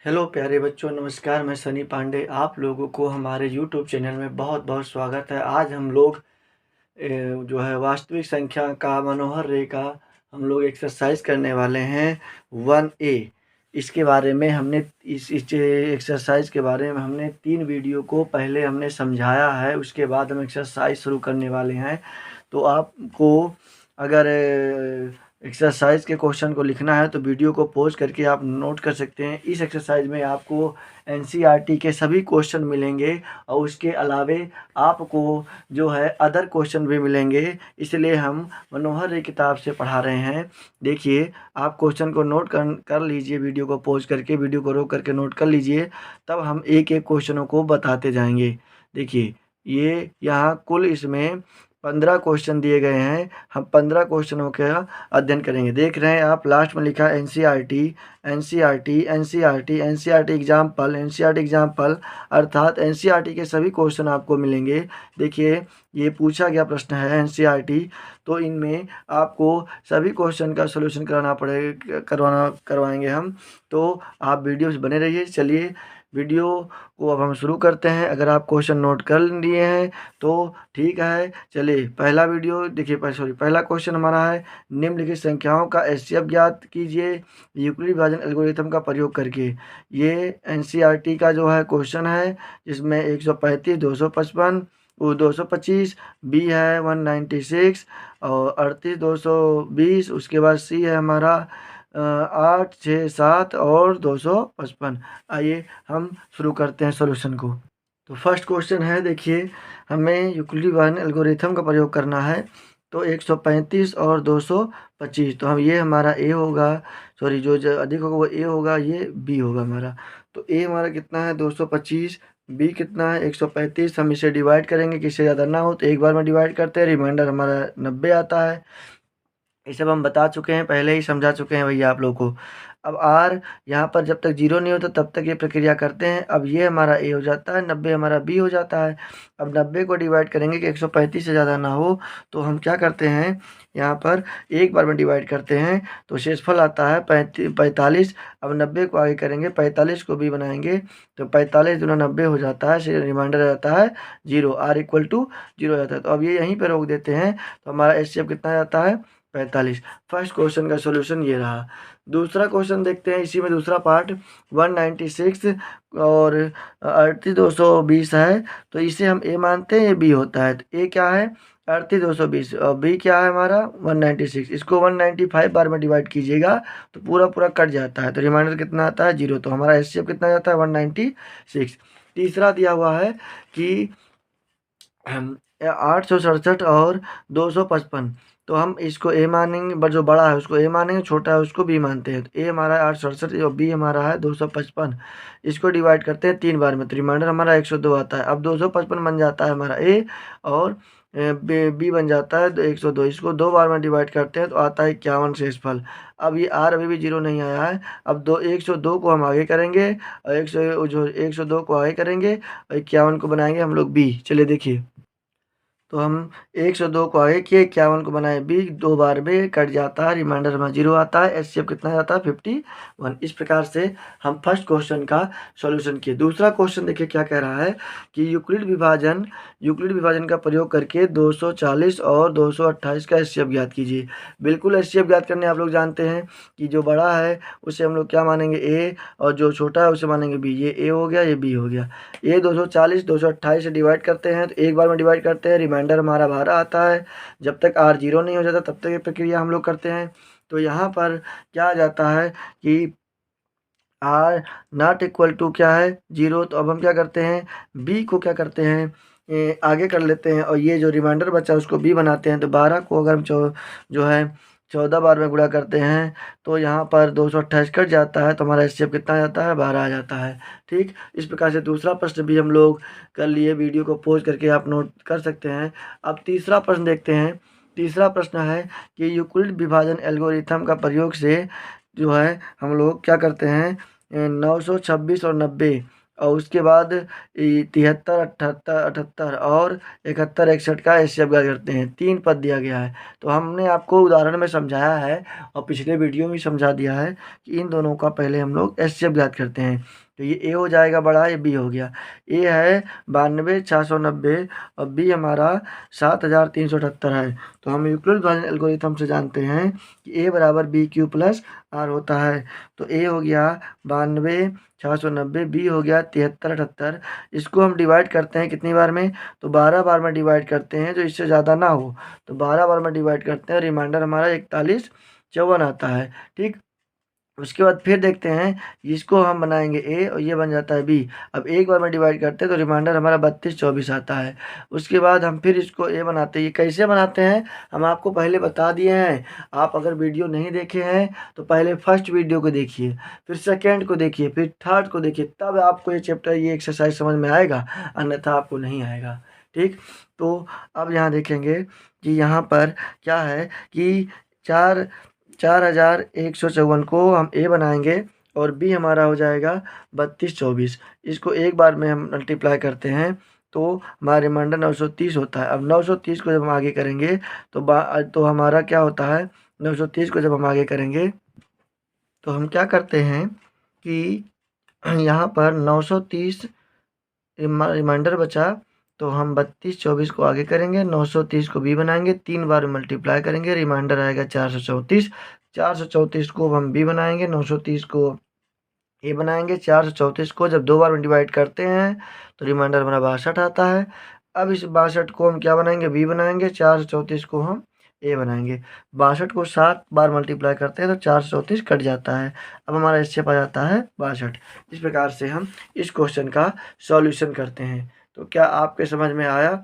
Hello प्यारे बच्चों, नमस्कार। मैं सनी पांडे। आप लोगों को हमारे यूट्यूब चैनल में बहुत बहुत स्वागत है। आज हम लोग जो है वास्तविक संख्या का मनोहर रेखा हम लोग एक्सरसाइज करने वाले हैं 1A। इसके बारे में हमने इस एक्सरसाइज के बारे में हमने 3 वीडियो को पहले हमने समझाया है। उसके बाद हम एक्सरसाइज शुरू करने वाले हैं। तो आपको अगर एक्सरसाइज के क्वेश्चन को लिखना है तो वीडियो को पॉज करके आप नोट कर सकते हैं। इस एक्सरसाइज में आपको एनसीईआरटी के सभी क्वेश्चन मिलेंगे और उसके अलावे आपको जो है अदर क्वेश्चन भी मिलेंगे। इसलिए हम मनोहर रे किताब से पढ़ा रहे हैं। देखिए, आप क्वेश्चन को नोट कर लीजिए, वीडियो को पॉज करके वीडियो को रोक करके नोट कर लीजिए। तब हम एक एक क्वेश्चनों को बताते जाएंगे। देखिए, ये यहाँ कुल इसमें 15 क्वेश्चन दिए गए हैं। हम 15 क्वेश्चनों का अध्ययन करेंगे। देख रहे हैं आप, लास्ट में लिखा है NCERT NCERT NCERT NCERT example NCERT example, अर्थात एनसीईआरटी के सभी क्वेश्चन आपको मिलेंगे। देखिए, ये पूछा गया प्रश्न है एनसीईआरटी, तो इनमें आपको सभी क्वेश्चन का सलूशन करवाएंगे हम। तो आप वीडियो से बने रहिए। चलिए, वीडियो को अब हम शुरू करते हैं। अगर आप क्वेश्चन नोट कर लिए हैं तो ठीक है। चलिए, पहला वीडियो देखिए, पहला क्वेश्चन हमारा है, निम्नलिखित संख्याओं का एचसीएफ ज्ञात कीजिए यूक्लिड विभाजन एल्गोरिथम का प्रयोग करके। ये एनसीईआरटी का जो है क्वेश्चन है, जिसमें 135, 255, 225, बी है 196 और 38, 220। उसके बाद सी है हमारा 8, 6, 7 और 255। आइए हम शुरू करते हैं सॉल्यूशन को। तो फर्स्ट क्वेश्चन है, देखिए, हमें यूक्लिड विभाजन एल्गोरिथम का प्रयोग करना है। तो 135 और 225, तो हम ये हमारा ए होगा, सॉरी, जो अधिक होगा वो ए होगा, ये बी होगा हमारा। तो ए हमारा कितना है 225, बी कितना है 135। हम इसे डिवाइड करेंगे, किससे ज़्यादा ना हो तो एक बार में डिवाइड करते हैं, रिमाइंडर हमारा 90 आता है। ये सब हम बता चुके हैं, पहले ही समझा चुके हैं भैया आप लोग को। अब आर यहाँ पर जब तक 0 नहीं होता तब तक ये प्रक्रिया करते हैं। अब ये हमारा ए हो जाता है, 90 हमारा बी हो जाता है। अब 90 को डिवाइड करेंगे कि 135 से ज़्यादा ना हो, तो हम क्या करते हैं, यहाँ पर एक बार में डिवाइड करते हैं तो शेषफल आता है 45। अब 90 को आगे करेंगे, 45 को भी बनाएंगे तो 45 दूना 90 हो जाता है, रिमाइंडर आता है 0, आर इक्वल टू 0 हो जाता है। तो अब ये यहीं पर रोक देते हैं, तो हमारा एचसीएफ कितना जाता है 45। फर्स्ट क्वेश्चन का सॉल्यूशन ये रहा। दूसरा क्वेश्चन देखते हैं, इसी में दूसरा पार्ट 196 और 38,220 है। तो इसे हम ए मानते हैं, ये बी होता है। तो ए क्या है 38,220 और बी क्या है हमारा 196। इसको 195 बार में डिवाइड कीजिएगा तो पूरा पूरा कट जाता है, तो रिमाइंडर कितना आता है 0। तो हमारा एचसीएफ कितना जाता है 196। तीसरा दिया हुआ है कि 867 और 255, तो हम इसको ए मानेंगे, जो बड़ा है उसको ए मानेंगे, छोटा है उसको बी मानते हैं। तो ए हमारा है 867 और बी हमारा है 255। इसको डिवाइड करते हैं 3 बार में, तो रिमाइंडर हमारा 102 आता है। अब 255 बन जाता है हमारा ए और बी बन जाता है 102। इसको 2 बार में डिवाइड करते हैं तो आता है 51 शेषफल। अब ये आर अभी भी 0 नहीं आया है। अब 102 को हम आगे करेंगे और 102 को आगे करेंगे और 51 को बनाएंगे हम लोग बी। चलिए देखिए, तो हम 102 को आगे किए, 51 को बनाए बी, 2 बार में कट जाता है, रिमाइंडर में 0 आता है, एचसीएफ कितना जाता है 51। इस प्रकार से हम फर्स्ट क्वेश्चन का सॉल्यूशन किए। दूसरा क्वेश्चन देखिए क्या कह रहा है कि यूक्लिड विभाजन का प्रयोग करके 240 और 228 का एचसीएफ ज्ञात कीजिए। बिल्कुल, एचसीएफ ज्ञात करने आप लोग जानते हैं कि जो बड़ा है उसे हम लोग क्या मानेंगे ए, और जो छोटा है उसे मानेंगे बी। ये ए हो गया, ये बी हो गया। ये 240 228 से डिवाइड करते हैं तो एक बार में डिवाइड करते हैं, रिमाइंडर हमारा 12 आता है। जब तक आर 0 नहीं हो जाता तब तक ये प्रक्रिया हम लोग करते हैं। तो यहाँ पर क्या आ जाता है कि आर नॉट इक्वल टू क्या है 0। तो अब हम क्या करते हैं, बी को क्या करते हैं, आगे कर लेते हैं और ये जो रिमाइंडर बचा उसको बी बनाते हैं। तो 12 को अगर हम जो है 14 बार में गुणा करते हैं तो यहाँ पर 228 कट जाता है, तो हमारा एचसीएफ कितना आ जाता है 12 आ जाता है। ठीक, इस प्रकार से दूसरा प्रश्न भी हम लोग कर लिए। वीडियो को पॉज करके आप नोट कर सकते हैं। अब तीसरा प्रश्न देखते हैं। तीसरा प्रश्न है कि यूक्लिड विभाजन एल्गोरिथम का प्रयोग से जो है हम लोग क्या करते हैं, 926 और 90 और उसके बाद 73, 78, 78 और 71, 61 का एचसीएफ ज्ञात करते हैं। 3 पद दिया गया है। तो हमने आपको उदाहरण में समझाया है और पिछले वीडियो में समझा दिया है कि इन दोनों का पहले हम लोग एचसीएफ ज्ञात करते हैं। तो ये ए हो जाएगा बड़ा, ये बी हो गया। ए है 92,690 और बी हमारा 7,378 है। तो हम यूक्लिड विभाजन एल्गोरिथम से जानते हैं कि ए बराबर बी क्यू प्लस आर होता है। तो ए हो गया 92,690, बी हो गया 73, 78। इसको हम डिवाइड करते हैं कितनी बार में, तो 12 बार में डिवाइड करते हैं, जो इससे ज़्यादा ना हो। तो 12 बार में डिवाइड करते हैं, रिमाइंडर हमारा 41, 54 आता है। ठीक, उसके बाद फिर देखते हैं, इसको हम बनाएंगे ए और ये बन जाता है बी। अब एक बार में डिवाइड करते हैं तो रिमाइंडर हमारा 32, 24 आता है। उसके बाद हम फिर इसको ए बनाते हैं। ये कैसे बनाते हैं हम आपको पहले बता दिए हैं। आप अगर वीडियो नहीं देखे हैं तो पहले फर्स्ट वीडियो को देखिए, फिर सेकेंड को देखिए, फिर थर्ड को देखिए, तब आपको ये चैप्टर, ये एक्सरसाइज समझ में आएगा, अन्यथा आपको नहीं आएगा। ठीक, तो अब यहाँ देखेंगे कि यहाँ पर क्या है कि 4,154 को हम ए बनाएंगे और बी हमारा हो जाएगा 32, 24। इसको एक बार में हम मल्टीप्लाई करते हैं तो हमारा रिमाइंडर 930 होता है। अब 930 को जब हम आगे करेंगे तो हमारा क्या होता है, 930 को जब हम आगे करेंगे तो हम क्या करते हैं कि यहाँ पर 930 रिमाइंडर बचा, तो हम 32, 24 को आगे करेंगे, 930 को बी बनाएंगे, 3 बार मल्टीप्लाई करेंगे, रिमाइंडर आएगा 434। 434 को हम बी बनाएंगे, 930 को ए बनाएंगे, 434 को जब 2 बार में डिवाइड करते हैं तो रिमाइंडर हमारा 62 आता है। अब इस 62 को हम क्या बनाएंगे, बी बनाएंगे, 434 को हम ए बनाएंगे। 62 को 7 बार मल्टीप्लाई करते हैं तो 434 कट जाता है। अब हमारा इससे आ जाता है 62। इस प्रकार से हम इस क्वेश्चन का सॉल्यूशन करते हैं। तो क्या आपके समझ में आया?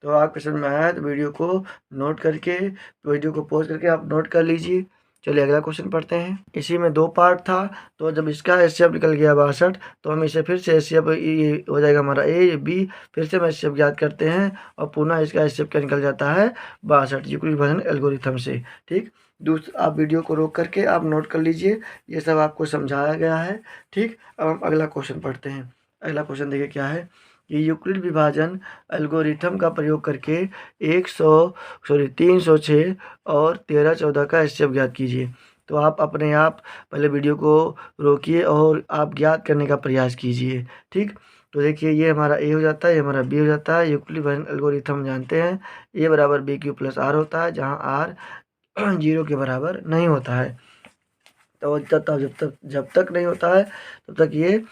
तो आपके समझ में आया तो वीडियो को नोट करके, वीडियो को पॉज करके आप नोट कर लीजिए। चलिए अगला क्वेश्चन पढ़ते हैं। इसी में 2 पार्ट था, तो जब इसका एचसीएफ निकल गया 62, तो हम इसे फिर से एचसीएफ हो जाएगा हमारा ए बी, फिर से हम एचसीएफ ज्ञात करते हैं और पुनः इसका एचसीएफ क्या निकल जाता है 62, यूक्लिड विभाजन एल्गोरिथम से। ठीक, आप वीडियो को रोक करके आप नोट कर लीजिए, ये सब आपको समझाया गया है। ठीक, अब हम अगला क्वेश्चन पढ़ते हैं। अगला क्वेश्चन देखिए क्या है कि यूक्लिड विभाजन एल्गोरिथम का प्रयोग करके 306 और 13, 14 का एचसीएफ ज्ञात कीजिए। तो आप अपने आप पहले वीडियो को रोकिए और आप ज्ञात करने का प्रयास कीजिए। ठीक, तो देखिए ये हमारा ए हो जाता है, ये हमारा बी हो जाता है। यूक्लिड विभाजन एल्गोरिथम जानते हैं, ए बराबर बी क्यू प्लस आर होता है, जहाँ आर 0 के बराबर नहीं होता है। तो जब तक नहीं होता है तब तक ये,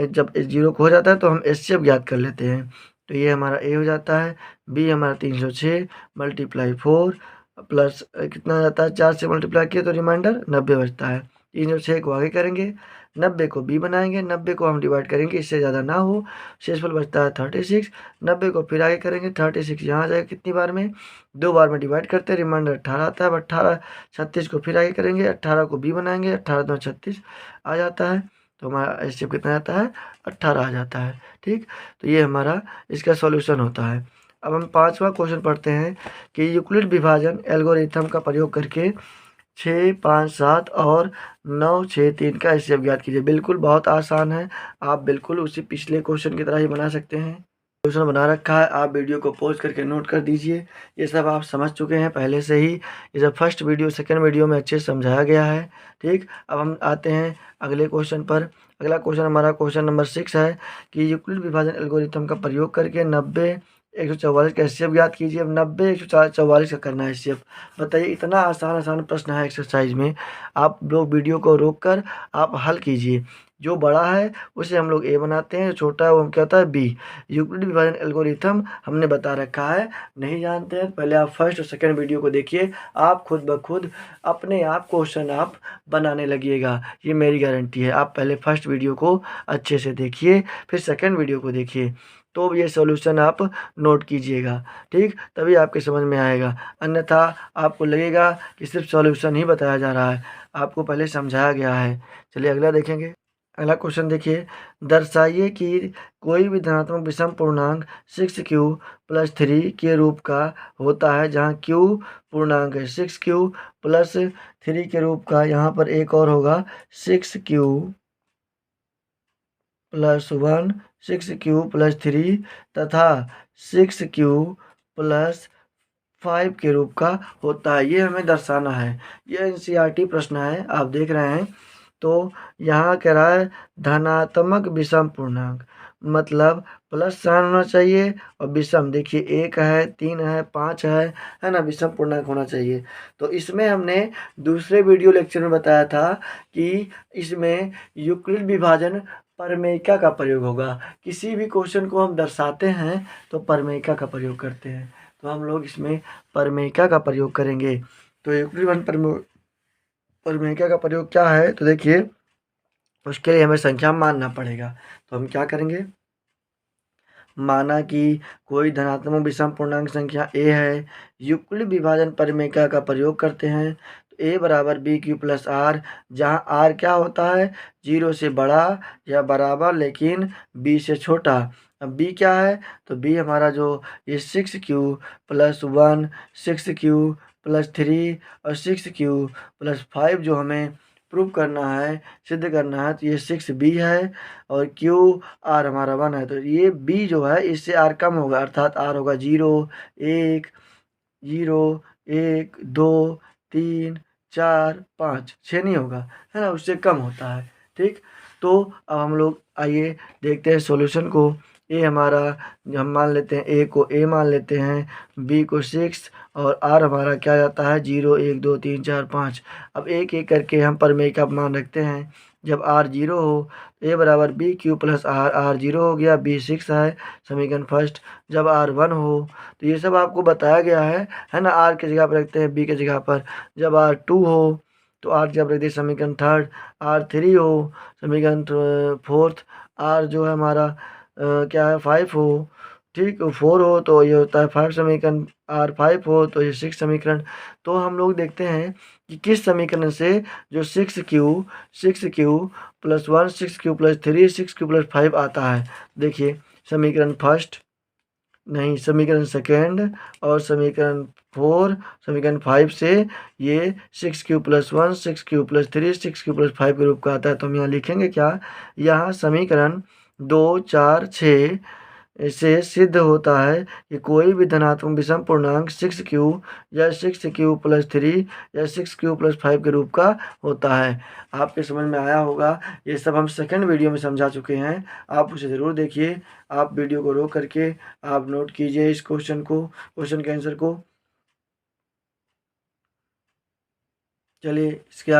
जब 0 को हो जाता है तो हम एचसीएफ ज्ञात कर लेते हैं। तो ये हमारा ए हो जाता है, बी हमारा 306 मल्टीप्लाई 4 प्लस कितना जाता है, 4 से मल्टीप्लाई किए तो रिमाइंडर 90 बचता है। 306 को आगे करेंगे, 90 को बी बनाएंगे, 90 को हम डिवाइड करेंगे, इससे ज़्यादा ना हो, शेषफल बचता है 36। 90 को फिर आगे करेंगे, 36 यहाँ आ जाएगा कितनी बार में, 2 बार में डिवाइड करते हैं, रिमाइंडर 18 आता है। अब 18, 36 को फिर आगे करेंगे, 18 को बी बनाएंगे, 18 2 36 आ जाता है। तो हमारा एचसीएफ कितना आता है, 18 आ जाता है। ठीक, तो ये हमारा इसका सॉल्यूशन होता है। अब हम 5वां क्वेश्चन पढ़ते हैं कि यूक्लिड विभाजन एल्गोरिथम का प्रयोग करके 6, 5, 7 और 9, 6, 3 का एचसीएफ ज्ञात कीजिए। बिल्कुल बहुत आसान है, आप बिल्कुल उसी पिछले क्वेश्चन की तरह ही बना सकते हैं। क्वेश्चन बना रखा है, आप वीडियो को पॉज करके नोट कर दीजिए। ये सब आप समझ चुके हैं पहले से ही, ये सब फर्स्ट वीडियो सेकंड वीडियो में अच्छे से समझाया गया है। ठीक, अब हम आते हैं अगले क्वेश्चन पर। अगला क्वेश्चन हमारा क्वेश्चन नंबर 6 है कि यूक्लिड विभाजन एल्गोरिथम का प्रयोग करके 90, 144 का एचसीएफ ज्ञात कीजिए। अब 90, 144 का करना है एचसीएफ। बताइए, इतना आसान प्रश्न है एक्सरसाइज में, आप लोग वीडियो को रोक कर आप हल कीजिए। जो बड़ा है उसे हम लोग ए बनाते हैं, जो छोटा है वो हम क्या होता है बी। यूक्लिड विभाजन एल्गोरिथम हमने बता रखा है, नहीं जानते हैं पहले आप फर्स्ट और सेकंड वीडियो को देखिए, आप खुद ब खुद अपने आप क्वेश्चन आप बनाने लगिएगा, ये मेरी गारंटी है। आप पहले फर्स्ट वीडियो को अच्छे से देखिए, फिर सेकंड वीडियो को देखिए, तो ये सॉल्यूशन आप नोट कीजिएगा। ठीक, तभी आपके समझ में आएगा, अन्यथा आपको लगेगा कि सिर्फ सॉल्यूशन ही बताया जा रहा है, आपको पहले समझाया गया है। चलिए अगला देखेंगे। अगला क्वेश्चन देखिए, दर्शाइए कि कोई भी धनात्मक विषम पूर्णांक 6q प्लस 3 के रूप का होता है, जहाँ q पूर्णांक है। 6q प्लस 3 के रूप का, यहाँ पर एक और होगा 6q प्लस 1 6q प्लस 3 तथा 6q प्लस 5 के रूप का होता है। ये हमें दर्शाना है। ये एनसीईआरटी प्रश्न है, आप देख रहे हैं। तो यहाँ कह रहा है धनात्मक विषम पूर्णांक, मतलब प्लस साइन होना चाहिए और विषम, देखिए 1 है, 3 है, 5 है ना, विषम पूर्णांक होना चाहिए। तो इसमें हमने दूसरे वीडियो लेक्चर में बताया था कि इसमें यूक्लिड विभाजन प्रमेयिका का प्रयोग होगा। किसी भी क्वेश्चन को हम दर्शाते हैं तो प्रमेयिका का प्रयोग करते हैं, तो हम लोग इसमें प्रमेयिका का प्रयोग करेंगे। तो यूक्लिड विभाजन प्रमेयिका का प्रयोग क्या है, तो देखिए उसके लिए हमें संख्या मानना पड़ेगा। तो हम क्या करेंगे, माना कि कोई धनात्मक विषम पूर्णांक संख्या a है, यूक्लिड विभाजन प्रमेयिका का प्रयोग करते हैं। तो a बराबर बी क्यू प्लस आर, जहाँ r क्या होता है, 0 से बड़ा या बराबर लेकिन b से छोटा। अब b क्या है, तो b हमारा जो ये 6q प्लस 1 6q प्लस 3 और 6q प्लस 5 जो हमें प्रूव करना है, सिद्ध करना है, तो ये 6b है और q r हमारा 1 है। तो ये b जो है इससे r कम होगा, अर्थात r होगा 0 1 0 1 2 3 4 5 6 नहीं होगा, है ना, उससे कम होता है। ठीक, तो अब हम लोग आइए देखते हैं सॉल्यूशन को। ए हमारा हम मान लेते हैं, ए को a मान लेते हैं, बी को 6 और r हमारा क्या जाता है 0 1 2 3 4 5। अब एक एक करके हम प्रमेयिका मान रखते हैं। जब r 0 हो, a बराबर b q plus r, r 0 हो गया, b 6 है, समीकरण फर्स्ट। जब r 1 हो, तो ये सब आपको बताया गया है ना, r की जगह पर रखते हैं b की जगह पर। जब r 2 हो तो r की जगह पर रखते हैं समीकरण थर्ड। r 3 हो समीकरण फोर्थ। r जो है हमारा क्या है 5 हो, ठीक, 4 हो तो ये होता है 5 समीकरण, r 5 हो तो ये 6 समीकरण। तो हम लोग देखते हैं कि किस समीकरण से जो 6q plus 1 6q plus 3 6q plus 5 आता है। देखिए समीकरण फर्स्ट नहीं, समीकरण सेकेंड और समीकरण 4 समीकरण 5 से ये 6q plus 1 6q plus 3 6q plus 5 के रूप का आता है। तो हम यहाँ लिखेंगे क्या, यहाँ समीकरण 2 4 6 से सिद्ध होता है कि कोई भी धनात्मक विषम पूर्णांक 6q या 6q प्लस 3 या 6q प्लस 5 के रूप का होता है। आपके समझ में आया होगा। ये सब हम सेकंड वीडियो में समझा चुके हैं, आप उसे ज़रूर देखिए। आप वीडियो को रोक करके आप नोट कीजिए इस क्वेश्चन को, क्वेश्चन के आंसर को। चलिए इसके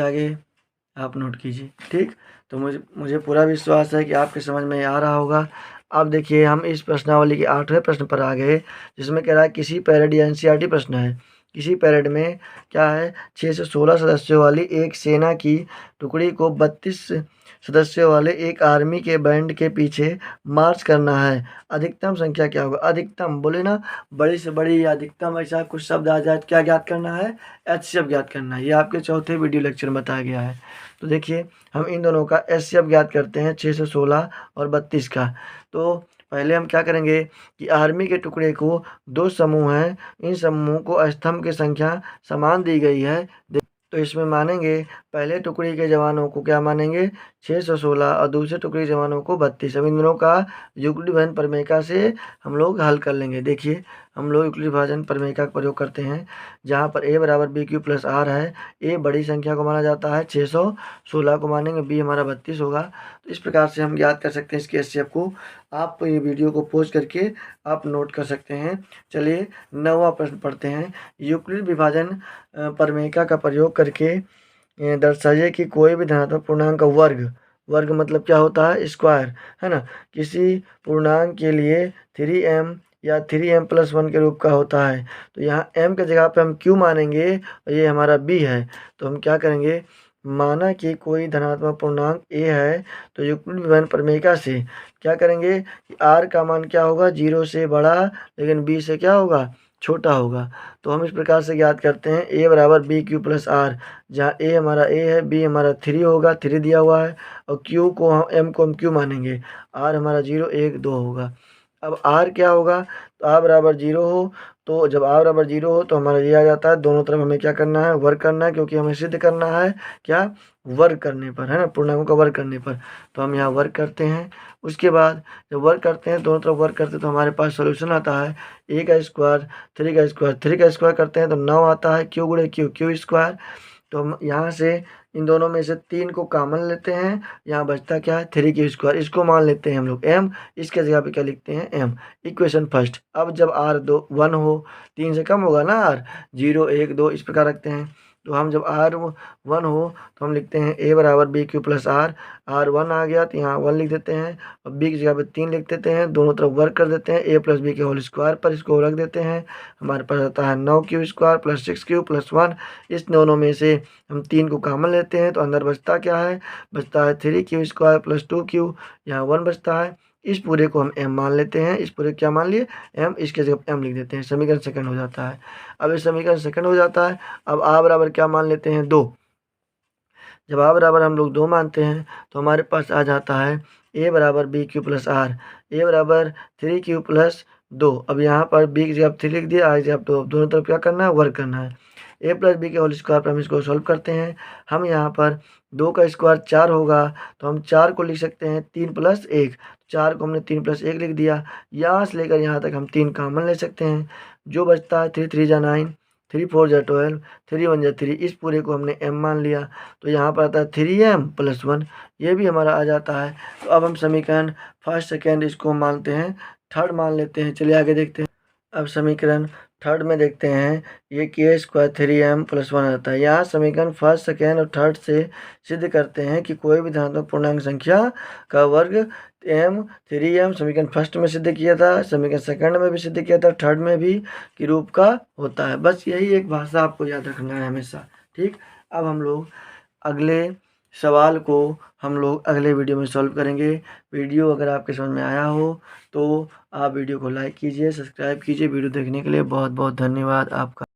आगे आप नोट कीजिए। ठीक, तो मुझे पूरा विश्वास है कि आपके समझ में आ रहा होगा। अब देखिए हम इस प्रश्नावली के 8वें प्रश्न पर आ गए, जिसमें कह रहा है किसी पैरेड या एनसीईआरटी प्रश्न है। किसी पैरेड में क्या है, 6 से 16 सदस्यों वाली एक सेना की टुकड़ी को 32 सदस्यों वाले एक आर्मी के बैंड के पीछे मार्च करना है। अधिकतम संख्या क्या होगा, अधिकतम बोले ना, बड़ी से बड़ी या अधिकतम, ऐसा कुछ शब्द आ जाए, क्या ज्ञात करना है, एचसीएफ ज्ञात करना है। ये आपके चौथे वीडियो लेक्चर में बताया गया है। तो देखिए हम इन दोनों का एचसीएफ ज्ञात करते हैं, 6 से 16 और 32 का। तो पहले हम क्या करेंगे कि आर्मी के टुकड़े को 2 समूह हैं, इन समूहों को स्तंभ की संख्या समान दी गई है। तो इसमें मानेंगे पहले टुकड़ी के जवानों को क्या मानेंगे 616 और दूसरे टुकड़ी के जवानों को 32। अब इन दोनों का युक्लिड विभाजन प्रमेयिका से हम लोग हल कर लेंगे। देखिए हम लोग युक्लिड विभाजन प्रमेयिका का प्रयोग करते हैं, जहाँ पर a बराबर बी क्यू प्लस आर है। a बड़ी संख्या को माना जाता है, 616 को मानेंगे, b हमारा 32 होगा। तो इस प्रकार से हम ज्ञात कर सकते हैं इसके एचसीएफ को। आप ये वीडियो को पॉज करके आप नोट कर सकते हैं। चलिए 9वां प्रश्न पढ़ते हैं। यूक्लिड विभाजन प्रमेयिका का प्रयोग करके दर्शाइए कि कोई भी धनात्मक पूर्णांक का वर्ग मतलब क्या होता है, स्क्वायर, है ना, किसी पूर्णांक के लिए 3m या 3m प्लस 1 के रूप का होता है। तो यहाँ m के जगह पे हम q मानेंगे और ये हमारा b है। तो हम क्या करेंगे, माना कि कोई धनात्मक पूर्णांक a है, तो युक्लिड विभाजन प्रमेयिका से क्या करेंगे कि r का मान क्या होगा, 0 से बड़ा लेकिन b से क्या होगा, छोटा होगा। तो हम इस प्रकार से ज्ञात करते हैं a बराबर बी क्यू प्लस आर, जहाँ a हमारा a है, b हमारा 3 होगा, 3 दिया हुआ है, और q को हम m को हम q मानेंगे, r हमारा 0 1 2 होगा। अब r क्या होगा, तो r बराबर 0 हो तो जब r बराबर 0 हो तो हमारा ये आ जाता है। दोनों तरफ हमें क्या करना है, वर्क करना है, क्योंकि हमें सिद्ध करना है क्या, वर्क करने पर, है ना, पूर्णांकों का वर्क करने पर। तो हम यहाँ वर्क करते हैं। उसके बाद जब वर्क करते हैं, दोनों तरफ वर्क करते हैं, तो हमारे पास सोल्यूशन आता है a का स्क्वायर 3 का स्क्वायर, 3 का स्क्वायर करते हैं तो 9 आता है, क्यू गुणे क्यू, क्यू स्क्वायर। तो हम यहाँ से इन दोनों में से 3 को कॉमन लेते हैं, यहाँ बचता क्या है 3 की स्क्वायर, इसको मान लेते हैं हम लोग m, इसके जगह पे क्या लिखते हैं m। Equation first. अब जब r 1 हो, 3 से कम होगा ना r, 0 1 2 इस प्रकार रखते हैं। तो हम जब r 1 हो तो हम लिखते हैं a बराबर b q plus r, r 1 आ गया तो यहाँ 1 लिख देते हैं और b की जगह पे 3 लिख देते हैं, दोनों तरफ वर्क कर देते हैं a प्लस बी के होल स्क्वायर पर, इसको रख देते हैं। हमारे पास आता है 9 Q square plus 6 Q plus 1। इस दोनों में से हम 3 को कॉमन लेते हैं तो अंदर बचता क्या है, बचता है 3 क्यू स्क्वायर प्लस 2 क्यू, यहाँ 1 बचता है। इस पूरे को हम m मान लेते हैं, इस पूरे क्या मान लिए m, इसके जगह m लिख देते हैं, समीकरण सेकंड हो जाता है। अब ये समीकरण सेकंड हो जाता है। अब a बराबर क्या मान लेते हैं 2। जब a बराबर हम लोग 2 मानते हैं तो हमारे पास आ जाता है a बराबर b q plus r, a बराबर 3 क्यू प्लस 2। अब यहाँ पर b की जगह 3 लिख दिया, आज आप तो दोनों तरफ क्या करना है, वर्क करना है। a प्लस बी के होल स्क्वायर पर हम इसको सॉल्व करते हैं। हम यहाँ पर 2 का स्क्वायर 4 होगा तो हम 4 को लिख सकते हैं 3 प्लस 1, 4 को हमने 3 प्लस 1 लिख दिया। यहाँ से लेकर यहाँ तक हम 3 कॉमन ले सकते हैं, जो बचता है 3 3 जा 9, 3 4 जा 12, 3 1 जा 3। इस पूरे को हमने m मान लिया तो यहाँ पर आता है 3m प्लस 1, ये भी हमारा आ जाता है। तो अब हम समीकरण फर्स्ट सेकेंड इसको मानते हैं, थर्ड मान लेते हैं। चलिए आगे देखते हैं। अब समीकरण थर्ड में देखते हैं, ये के स्क्वायर 3m प्लस 1 आता है। यहाँ समीकरण फर्स्ट सेकेंड और थर्ड से सिद्ध करते हैं कि कोई भी धनात्मक पूर्णांक संख्या का वर्ग m 3m समीकरण फर्स्ट में सिद्ध किया था, समीकरण सेकंड में भी सिद्ध किया था, थर्ड में भी कि रूप का होता है। बस यही एक भाषा आपको याद रखना है हमेशा, ठीक। अब हम लोग अगले सवाल को हम लोग अगले वीडियो में सॉल्व करेंगे। वीडियो अगर आपके समझ में आया हो तो आप वीडियो को लाइक कीजिए, सब्सक्राइब कीजिए। वीडियो देखने के लिए बहुत बहुत धन्यवाद आपका।